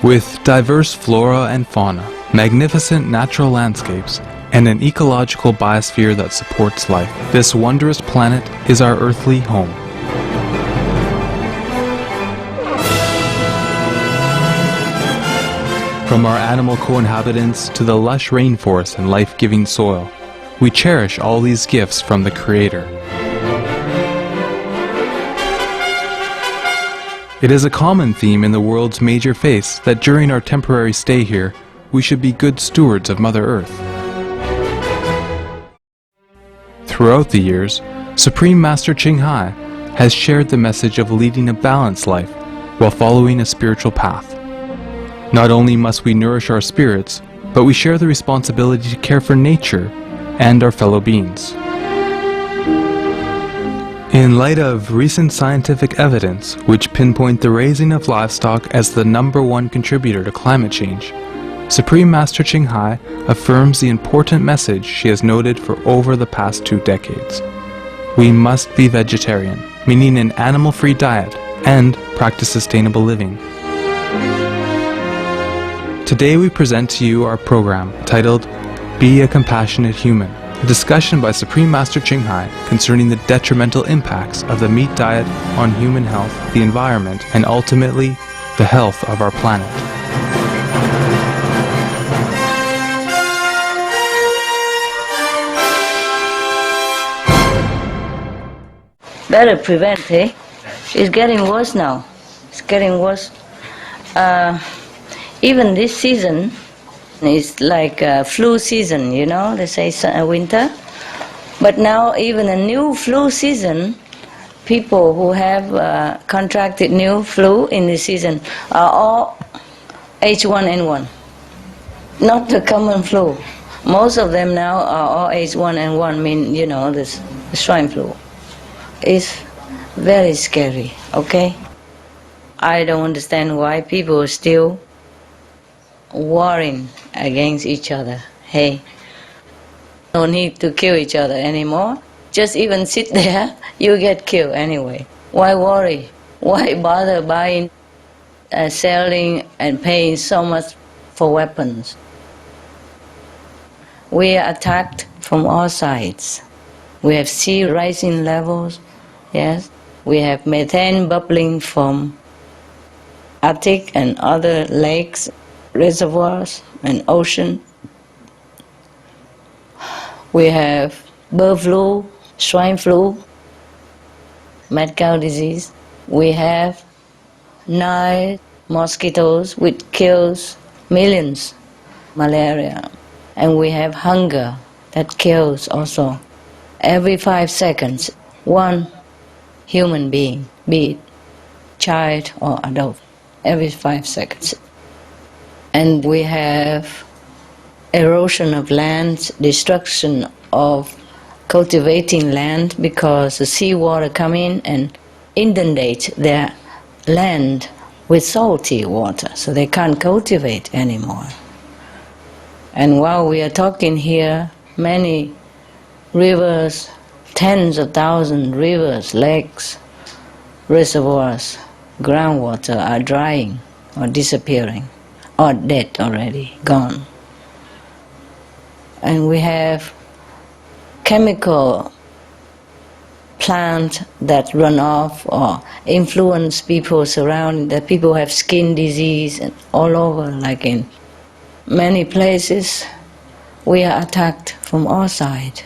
With diverse flora and fauna, magnificent natural landscapes, and an ecological biosphere that supports life, this wondrous planet is our earthly home. From our animal co-inhabitants to the lush rainforest and life-giving soil, we cherish all these gifts from the Creator. It is a common theme in the world's major faiths that during our temporary stay here, we should be good stewards of Mother Earth. Throughout the years, Supreme Master Ching Hai has shared the message of leading a balanced life while following a spiritual path. Not only must we nourish our spirits, but we share the responsibility to care for nature and our fellow beings. In light of recent scientific evidence which pinpoint the raising of livestock as the #1 contributor to climate change, Supreme Master Ching Hai affirms the important message she has noted for over the past 2 decades. We must be vegetarian, meaning an animal-free diet, and practice sustainable living. Today we present to you our program titled Be a Compassionate Human, a discussion by Supreme Master Ching Hai concerning the detrimental impacts of the meat diet on human health, the environment, and ultimately, the health of our planet. Better prevent, eh? It's getting worse now. It's getting worse. Even this season is like a flu season, you know, they say winter. But now even a new flu season, people who have contracted new flu in this season are all H1N1, not the common flu. Most of them now are all H1N1, mean, you know, this swine flu. It's very scary, okay? I don't understand why people are still warring against each other. Hey, no need to kill each other anymore. Just even sit there, you get killed anyway. Why worry? Why bother buying, selling and paying so much for weapons? We are attacked from all sides. We have sea rising levels, yes. We have methane bubbling from Arctic and other lakes, reservoirs and ocean. We have bird flu, swine flu, mad cow disease. We have Nile mosquitoes which kills millions, malaria. And we have hunger that kills also. Every 5 seconds, one human being, be it child or adult, every 5 seconds. And we have erosion of land, destruction of cultivating land because the seawater come in and inundate their land with salty water, so they can't cultivate anymore. And while we are talking here, many rivers, tens of thousands rivers, lakes, reservoirs, groundwater are drying or disappearing or dead already, gone. And we have chemical plants that run off or influence people surrounding, that people have skin disease and all over, like in many places we are attacked from all sides.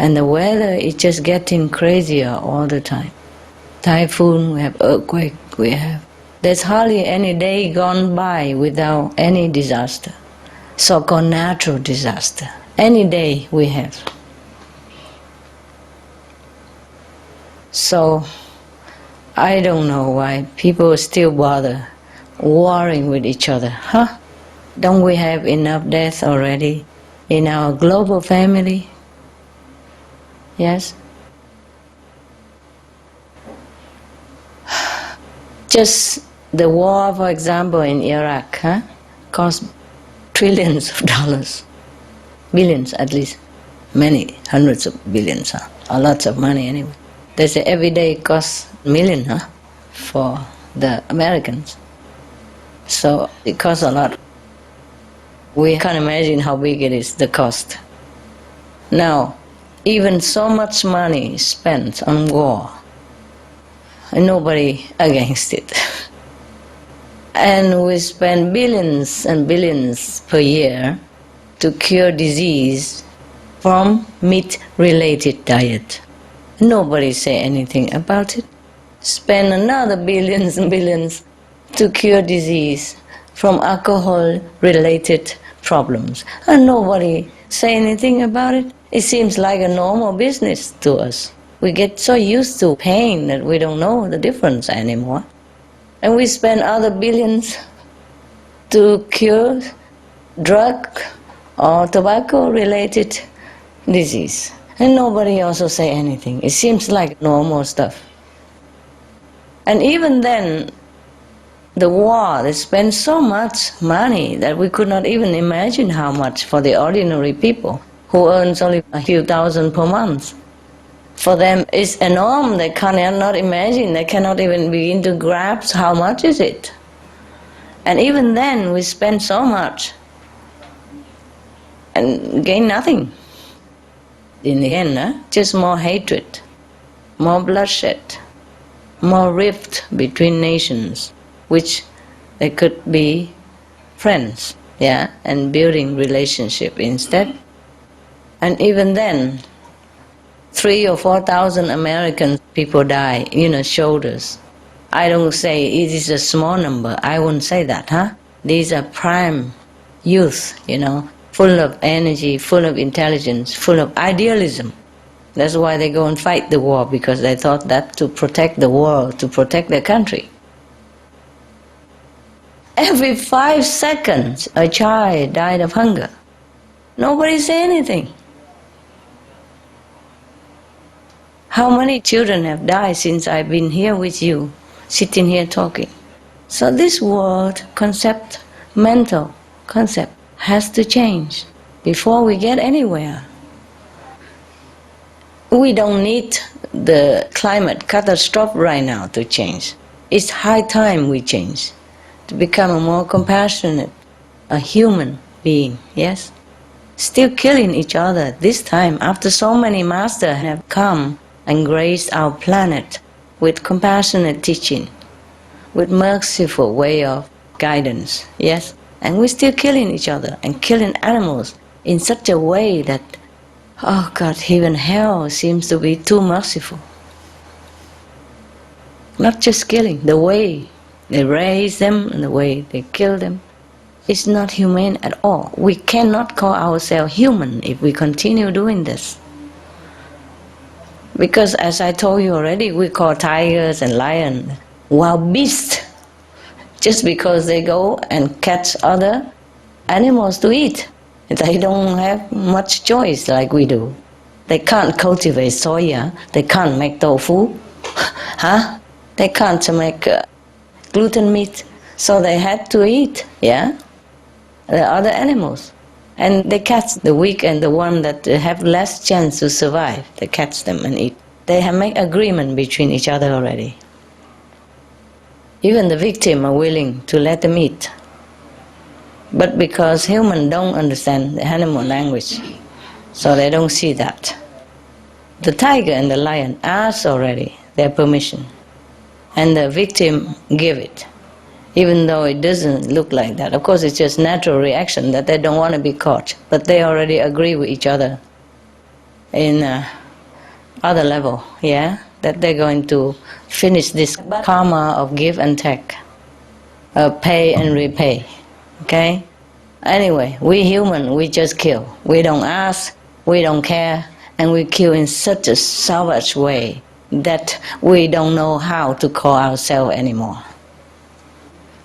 And the weather is just getting crazier all the time. Typhoon, we have earthquake, we have. There's hardly any day gone by without any disaster, so-called natural disaster. Any day we have. So, I don't know why people still bother warring with each other, huh? Don't we have enough death already in our global family? Yes? Just the war, for example, in Iraq, cost trillions of dollars, billions at least, many hundreds of billions, or lots of money anyway. They say every day it costs $1 million for the Americans. So it costs a lot. We can't imagine how big it is, the cost. Now, even so much money spent on war, and nobody against it. And we spend billions and billions per year to cure disease from meat-related diet. Nobody say anything about it. Spend another billions and billions to cure disease from alcohol-related problems. And nobody say anything about it. It seems like a normal business to us. We get so used to pain that we don't know the difference anymore. And we spend other billions to cure drug or tobacco-related disease. And nobody also say anything. It seems like normal stuff. And even then, the war, they spend so much money that we could not even imagine how much for the ordinary people who earns only a few thousand per month. For them, it's enormous. They cannot imagine. They cannot even begin to grasp how much is it. And even then, we spend so much and gain nothing. In the end, just more hatred, more bloodshed, more rift between nations, which they could be friends, and building relationship instead. And even then, 3,000 or 4,000 American people die, shoulders. I don't say it is a small number. I wouldn't say that, These are prime youth, full of energy, full of intelligence, full of idealism. That's why they go and fight the war, because they thought that to protect the world, to protect their country. Every 5 seconds, a child died of hunger. Nobody say anything. How many children have died since I've been here with you, sitting here talking? So this world concept, mental concept, has to change before we get anywhere. We don't need the climate catastrophe right now to change. It's high time we change, to become a more compassionate, a human being, yes? Still killing each other this time, after so many masters have come and graced our planet with compassionate teaching, with merciful way of guidance, yes? And we're still killing each other and killing animals in such a way that, oh God, even hell seems to be too merciful. Not just killing, the way they raise them and the way they kill them, it's not humane at all. We cannot call ourselves human if we continue doing this. Because as I told you already, we call tigers and lions wild beasts, just because they go and catch other animals to eat. They don't have much choice like we do. They can't cultivate soya, they can't make tofu, They can't make gluten meat, so they had to eat, the other animals. And they catch the weak and the one that have less chance to survive. They catch them and eat. They have made agreement between each other already. Even the victim are willing to let them eat. But because humans don't understand the animal language, so they don't see that. The tiger and the lion ask already their permission, and the victim give it. Even though it doesn't look like that. Of course, it's just natural reaction that they don't want to be caught. But they already agree with each other in other level, that they're going to finish this karma of give and take, pay and repay, okay? Anyway, we human, we just kill. We don't ask, we don't care, and we kill in such a savage way that we don't know how to call ourselves anymore.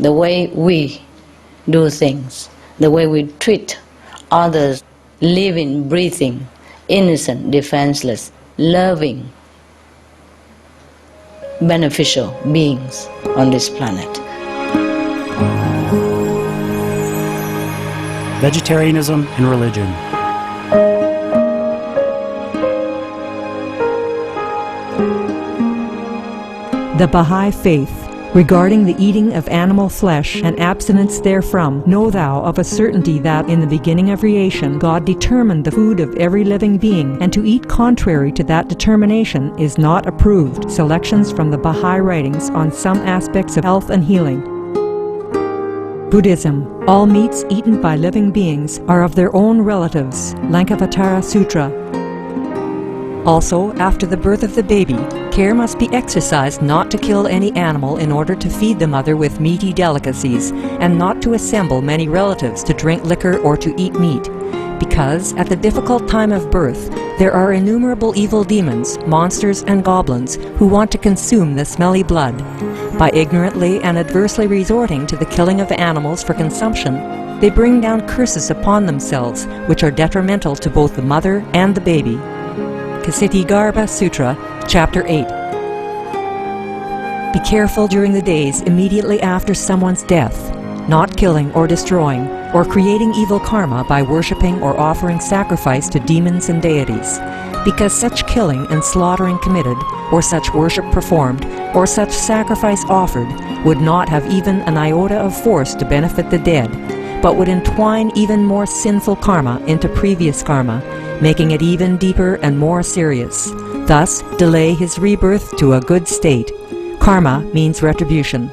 The way we do things, the way we treat others, living, breathing, innocent, defenseless, loving, beneficial beings on this planet. Vegetarianism and religion. The Baha'i Faith Regarding the eating of animal flesh and abstinence therefrom, know thou of a certainty that in the beginning of creation God determined the food of every living being, and to eat contrary to that determination is not approved. Selections from the Baha'i writings on some aspects of health and healing. Buddhism. All meats eaten by living beings are of their own relatives. Lankavatara Sutra. Also, after the birth of the baby, care must be exercised not to kill any animal in order to feed the mother with meaty delicacies, and not to assemble many relatives to drink liquor or to eat meat, because at the difficult time of birth there are innumerable evil demons, monsters, and goblins who want to consume the smelly blood. By ignorantly and adversely resorting to the killing of animals for consumption, they bring down curses upon themselves, which are detrimental to both the mother and the baby. Ksitigarbha Sutra, Chapter 8. Be careful during the days immediately after someone's death, not killing or destroying, or creating evil karma by worshipping or offering sacrifice to demons and deities, because such killing and slaughtering committed, or such worship performed, or such sacrifice offered, would not have even an iota of force to benefit the dead, but would entwine even more sinful karma into previous karma, making it even deeper and more serious. Thus, delay his rebirth to a good state. Karma means retribution.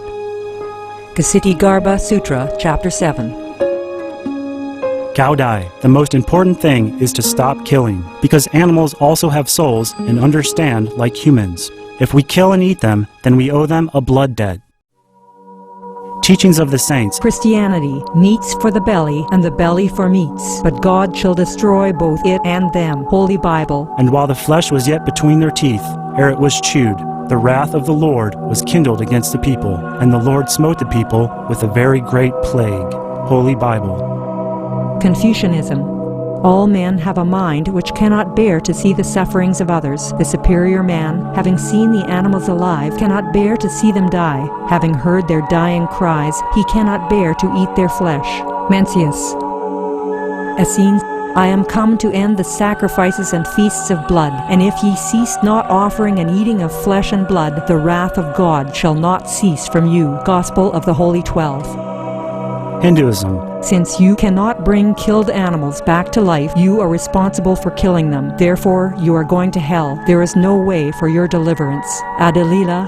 Ksitigarbha Sutra, Chapter 7. Gaudai, the most important thing is to stop killing, because animals also have souls and understand like humans. If we kill and eat them, then we owe them a blood debt. Teachings of the Saints. Christianity. Meats for the belly, and the belly for meats. But God shall destroy both it and them. Holy Bible. And while the flesh was yet between their teeth, ere it was chewed, the wrath of the Lord was kindled against the people, and the Lord smote the people with a very great plague. Holy Bible. Confucianism. All men have a mind which cannot bear to see the sufferings of others. The superior man, having seen the animals alive, cannot bear to see them die. Having heard their dying cries, he cannot bear to eat their flesh. Mencius. Essenes. I am come to end the sacrifices and feasts of blood, and if ye cease not offering and eating of flesh and blood, the wrath of God shall not cease from you. Gospel of the Holy 12. Hinduism. Since you cannot bring killed animals back to life, you are responsible for killing them. Therefore, you are going to hell. There is no way for your deliverance. Adalila.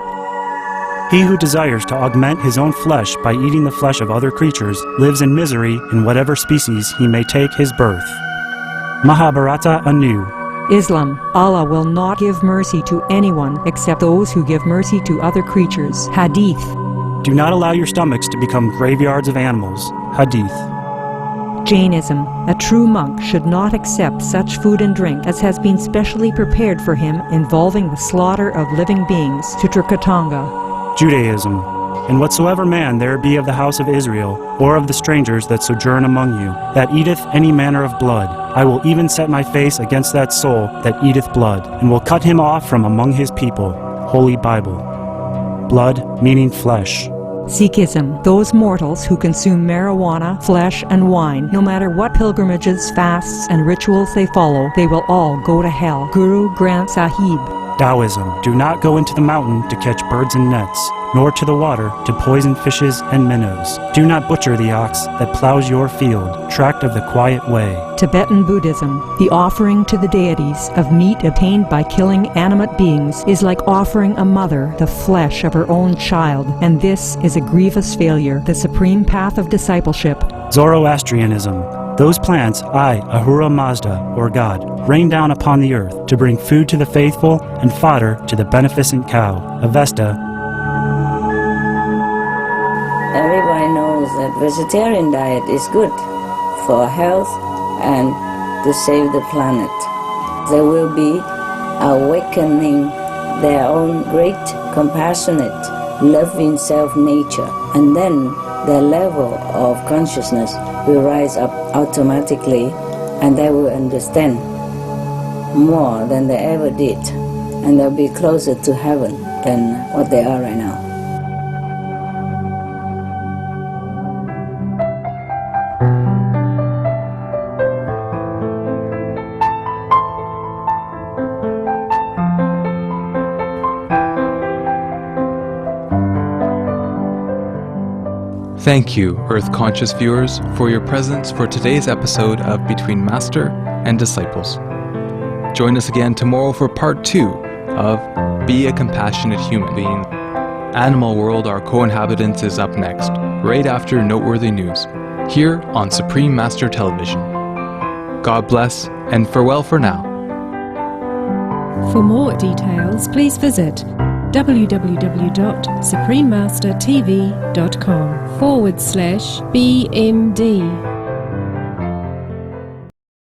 He who desires to augment his own flesh by eating the flesh of other creatures lives in misery in whatever species he may take his birth. Mahabharata anew. Islam. Allah will not give mercy to anyone except those who give mercy to other creatures. Hadith. Do not allow your stomachs to become graveyards of animals. Hadith. Jainism. A true monk should not accept such food and drink as has been specially prepared for him involving the slaughter of living beings. Sutrakatanga. Judaism. And whatsoever man there be of the house of Israel, or of the strangers that sojourn among you, that eateth any manner of blood, I will even set my face against that soul that eateth blood, and will cut him off from among his people. Holy Bible. Blood meaning flesh. Sikhism. Those mortals who consume marijuana, flesh, and wine, no matter what pilgrimages, fasts, and rituals they follow, they will all go to hell. Guru Granth Sahib. Taoism. Do not go into the mountain to catch birds and nets, nor to the water to poison fishes and minnows. Do not butcher the ox that plows your field, tract of the quiet way. Tibetan Buddhism. The offering to the deities of meat obtained by killing animate beings is like offering a mother the flesh of her own child, and this is a grievous failure. The supreme path of discipleship. Zoroastrianism. Those plants I, Ahura Mazda, or God, rain down upon the earth to bring food to the faithful and fodder to the beneficent cow. Avesta. Everybody knows that vegetarian diet is good for health and to save the planet. They will be awakening their own great compassionate, loving self-nature, and then their level of consciousness will rise up automatically, and they will understand more than they ever did, and they'll be closer to heaven than what they are right now. Thank you, Earth Conscious viewers, for your presence for today's episode of Between Master and Disciples. Join us again tomorrow for part 2 of Be a Compassionate Human Being. Animal World, Our Co-Inhabitants is up next, right after Noteworthy News, here on Supreme Master Television. God bless, and farewell for now. For more details, please visit www.suprememastertv.com/BMD